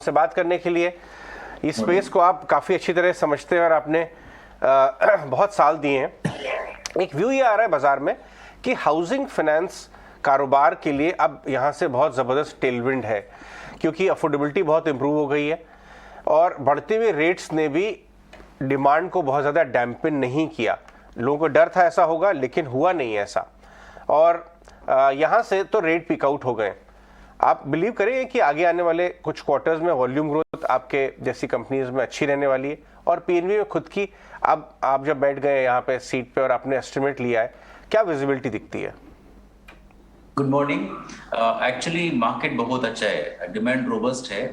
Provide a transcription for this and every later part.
से बात करने के लिए। इस स्पेस को आप काफ़ी अच्छी तरह समझते हैं और आपने बहुत साल दिए हैं। एक व्यू ये आ रहा है बाजार में कि हाउसिंग फाइनेंस कारोबार के लिए अब यहाँ से बहुत ज़बरदस्त टेलविंड है, क्योंकि अफोर्डेबिलिटी बहुत इम्प्रूव हो गई है और बढ़ते हुए रेट्स ने भी डिमांड को बहुत ज़्यादा डैम्पन नहीं किया। लोगों को डर था ऐसा होगा, लेकिन हुआ नहीं ऐसा। और यहाँ से तो रेट पिक आउट हो गए। आप बिलीव करेंगे कि आगे आने वाले कुछ क्वार्टर्स में वॉल्यूम ग्रोथ आपके जैसी कंपनीज में अच्छी रहने वाली है, और पीएनबी में खुद की अब आप जब बैठ गए यहाँ पे सीट पे और आपने एस्टिमेट लिया है, क्या विजिबिलिटी दिखती है? Good morning. एक्चुअली मार्केट बहुत अच्छा है, डिमांड रोबस्ट है।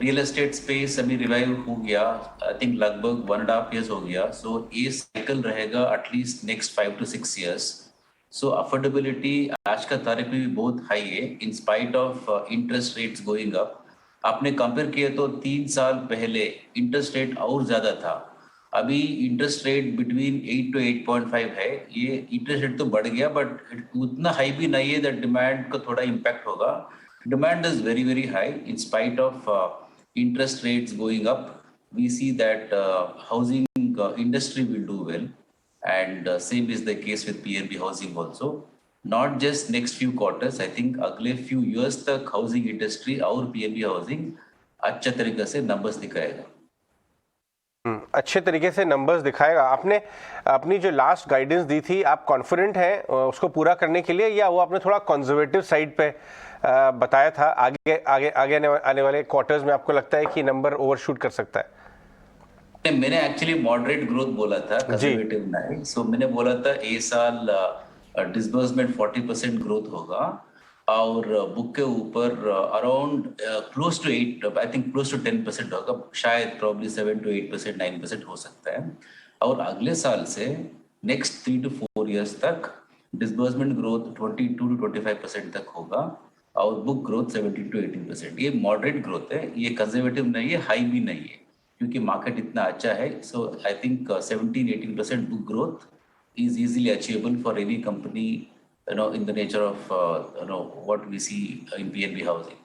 रियल एस्टेट स्पेस अभी रिवाइव हो गया, आई थिंक लगभग 1.5 years हो गया। सो ये साइकिल रहेगा at least next 5 to 6 years। So affordability आज का तारीख में भी बहुत हाई है in spite of interest rates going up. आपने कंपेयर किया तो 3 साल पहले इंटरेस्ट रेट और ज्यादा था। अभी इंटरेस्ट रेट बिटवीन 8 to 8.5 है। ये इंटरेस्ट रेट तो बढ़ गया, बट उतना हाई भी नहीं है दैट डिमांड को थोड़ा इम्पैक्ट होगा। Demand is very very high in spite of interest rates going up. We see that housing industry will do well, and same is the case with PNB Housing also. Not just next few quarters, I think अगले few years तक housing industry और PNB Housing अच्छे तरीके से numbers दिखाएगा। अच्छे तरीके से नंबर्स दिखाएगा। आपने अपनी जो लास्ट गाइडेंस दी थी, आप कॉन्फिडेंट हैं उसको पूरा करने के लिए, या वो आपने थोड़ा कंजर्वेटिव साइड पे बताया था? आगे आगे आगे आने वाले क्वार्टर्स में आपको लगता है कि नंबर ओवरशूट कर सकता है? मैंने एक्चुअली मॉडरेट ग्रोथ बोला था, कंजर्वेटिव नहीं। सो मैंने बोला था ये साल डिसबर्समेंट 40% ग्रोथ होगा और बुक के ऊपर around close to 8, I think close to 10% होगा, शायद प्रॉब्ली 7 to 8%, 9% हो सकता है। और अगले साल से नेक्स्ट 3 to 4 years तक डिसबर्समेंट ग्रोथ 22 to 25% तक होगा और बुक ग्रोथ 17 to 18%। ये मॉडरेट ग्रोथ है, ये कंजर्वेटिव नहीं है, हाई भी नहीं है, क्योंकि मार्केट इतना अच्छा है। So I think 17-18% book growth is easily achievable for any company, in the nature of what we see in PNB Housing.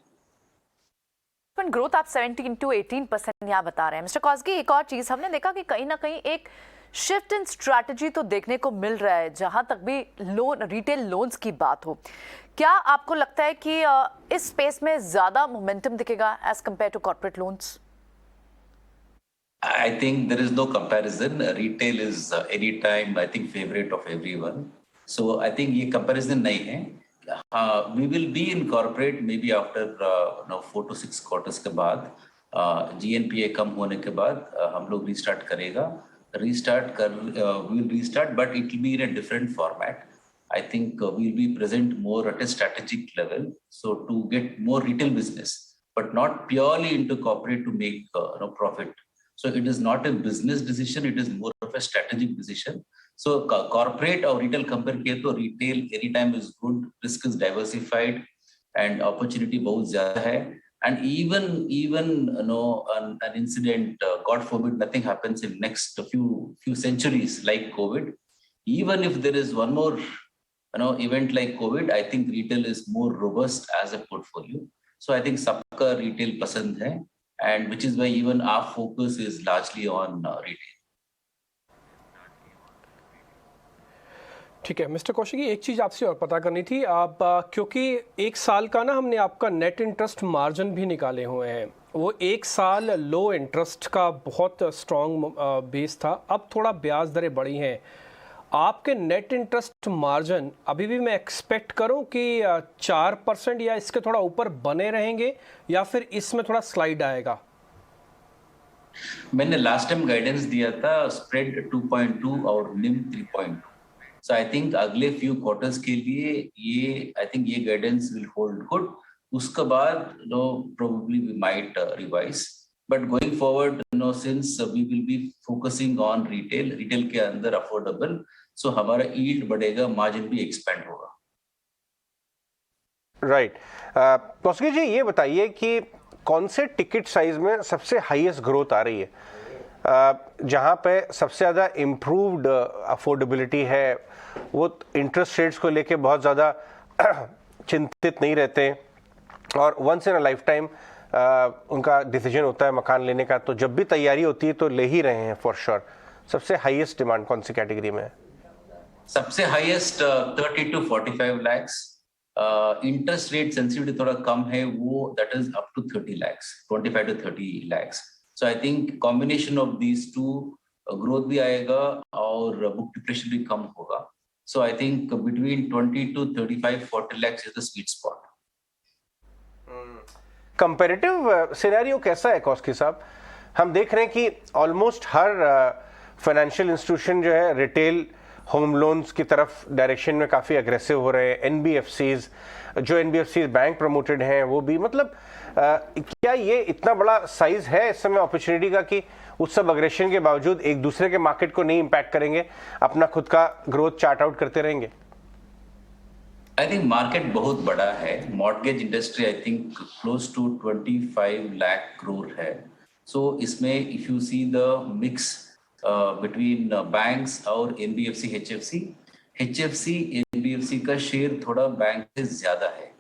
Growth आप 17 to 18% यहाँ बता रहे हैं मिस्टर कॉस्गी। एक और चीज हमने देखा कि कहीं ना कहीं एक शिफ्ट इन स्ट्रैटेजी तो देखने को मिल रहा है, जहां तक भी लोन, रिटेल लोन्स की बात हो। क्या आपको लगता है कि इस स्पेस में ज्यादा मोमेंटम दिखेगा as compare to corporate loans? I think there is no comparison. Retail is anytime, I think, favorite of everyone. So I think ये comparison नहीं है। We will be in corporate maybe after 4 to 6 quarters के बाद, GNPA कम होने के बाद हम लोग restart करेगा। We'll restart, but it will be in a different format. I think we'll be present more at a strategic level, so to get more retail business, but not purely into corporate to make profit. So it is not a business decision, it is more of a strategic decision. So corporate or retail compare किए तो retail anytime is good, risk is diversified and opportunity बहुत ज़्यादा है। And even an incident, God forbid, nothing happens in next few centuries like COVID. Even if there is one more event like COVID, I think retail is more robust as a portfolio. So I think सबका retail पसंद है, and which is why even our focus is largely on retail. ठीक है mister Kaushiki, एक चीज़ आपसे और पता करनी थी। आप क्योंकि एक साल का ना हमने आपका नेट इंटरेस्ट मार्जिन भी निकाले हुए हैं, वो एक साल लो इंटरेस्ट का बहुत स्ट्रॉन्ग बेस था, अब थोड़ा ब्याज दरें बढ़ी हैं। आपके नेट इंटरेस्ट मार्जिन अभी भी मैं एक्सपेक्ट करूं कि 4% या इसके थोड़ा ऊपर बने रहेंगे, या फिर इसमें थोड़ा स्लाइड आएगा? मैंने लास्ट टाइम गाइडेंस दिया था स्प्रेड 2.2 और निम 3.2। सो आई थिंक अगले फ्यू क्वार्टर्स के लिए ये गाइडेंस विल होल्ड गुड। उसके बाद probably we might revise, but going forward since we will be focusing on retail के अंदर अफोर्डेबल, सो हमारा यील्ड बढ़ेगा, मार्जिन भी एक्सपेंड होगा। राइट। कौशिकी जी, ये बताइए कि कौन से टिकट साइज में सबसे हाईएस्ट ग्रोथ आ रही है, जहाँ पे सबसे ज़्यादा इम्प्रूव्ड अफोर्डेबिलिटी है, वो इंटरेस्ट रेट्स को लेके बहुत ज़्यादा चिंतित नहीं रहते और once in a life time उनका डिसीजन होता है मकान लेने का, तो जब भी तैयारी होती है तो ले ही रहे हैं फॉर श्योर। सबसे हाईएस्ट डिमांड कौन सी कैटेगरी में है? सबसे highest 30 to 45 lakhs। Interest rate sensitivity थोड़ा कम है, वो that is up to 30 lakhs, 25 to 30 lakhs। So I think combination of these two, growth भी आएगा और बुक डिप्रेशन भी कम होगा। So I think between 20 to 35-40 lakhs is the sweet spot. Comparative scenario कैसा है कॉस्की साहब? हम देख रहे हैं कि ऑलमोस्ट हर फाइनेंशियल इंस्टीट्यूशन जो है रिटेल होम लोन्स की तरफ डायरेक्शन में काफ़ी अग्रेसिव हो रहे हैं। एनबीएफसीज, जो एनबीएफसीज बैंक प्रमोटेड हैं, वो भी, मतलब क्या ये इतना बड़ा साइज है इस समय अपॉर्चुनिटी का कि उस सब अग्रेशन के बावजूद एक दूसरे के मार्केट को नहीं इंपैक्ट करेंगे, अपना खुद का ग्रोथ चार्ट आउट करते रहेंगे? आई थिंक मार्केट बहुत बड़ा है। Mortgage industry I think close to 25 lakh crore है। सो इसमें if you see the mix between banks और एनबीएफसी, एचएफसी एनबीएफसी का शेयर थोड़ा बैंक से ज्यादा है।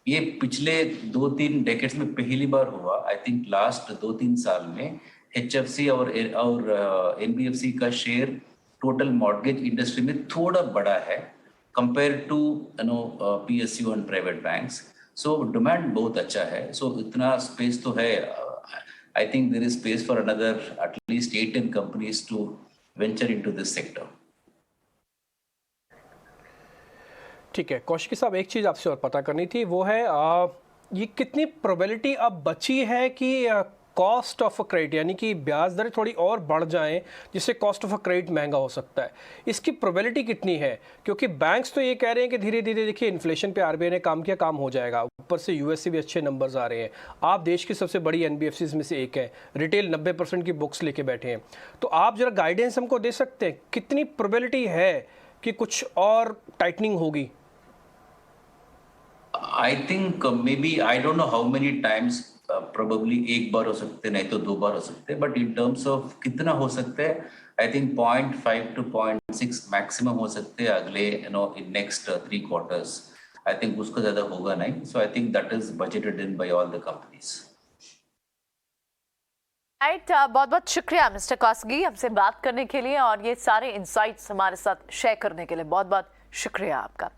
ये पिछले 2-3 डेकेड्स में पहली बार हुआ। आई थिंक लास्ट 2-3 साल में एचएफसी और एनबीएफसी का शेयर टोटल मॉर्गेज इंडस्ट्री में थोड़ा बड़ा है compare to PSU and private banks. So demand बहुत अच्छा है। सो इतना स्पेस तो है। I think there is space for another at least 8-10 companies to venture into this sector. ठीक है कौशिकी साहब, एक चीज़ आपसे और पता करनी थी, वो है ये कितनी प्रोबेबिलिटी अब बची है कि कॉस्ट ऑफ क्रेडिट यानी कि ब्याज दरें थोड़ी और बढ़ जाएं जिससे कॉस्ट ऑफ क्रेडिट महंगा हो सकता है, इसकी प्रोबेबिलिटी कितनी है? क्योंकि बैंक्स तो ये कह रहे हैं कि धीरे धीरे देखिए इन्फ्लेशन पे आरबीआई ने काम किया, काम हो जाएगा, ऊपर से यूएस से भी अच्छे नंबर्स आ रहे हैं, आप देश की सबसे बड़ी एनबीएफसीज में से एक है, रिटेल 90% की बुक्स लेके बैठे हैं, तो आप जरा गाइडेंस हमको दे सकते हैं कितनी प्रोबेबिलिटी है कि कुछ और टाइटनिंग होगी? I think maybe I don't know how many times, probably एक बार हो सकते, नहीं तो 2 बार हो सकते, बट इन टर्म्स ऑफ कितना हो सकते हैं, आई थिंक 0.5 to 0.6 मैक्सिमम हो सकते हैं अगले in next 3 quarters। I think उसको ज्यादा होगा नहीं। So I think that is budgeted in by all the companies. Right, बहुत बहुत शुक्रिया मिस्टर कौसगी हमसे बात करने के लिए और ये सारे इंसाइट्स हमारे साथ शेयर करने के लिए। बहुत बहुत शुक्रिया आपका।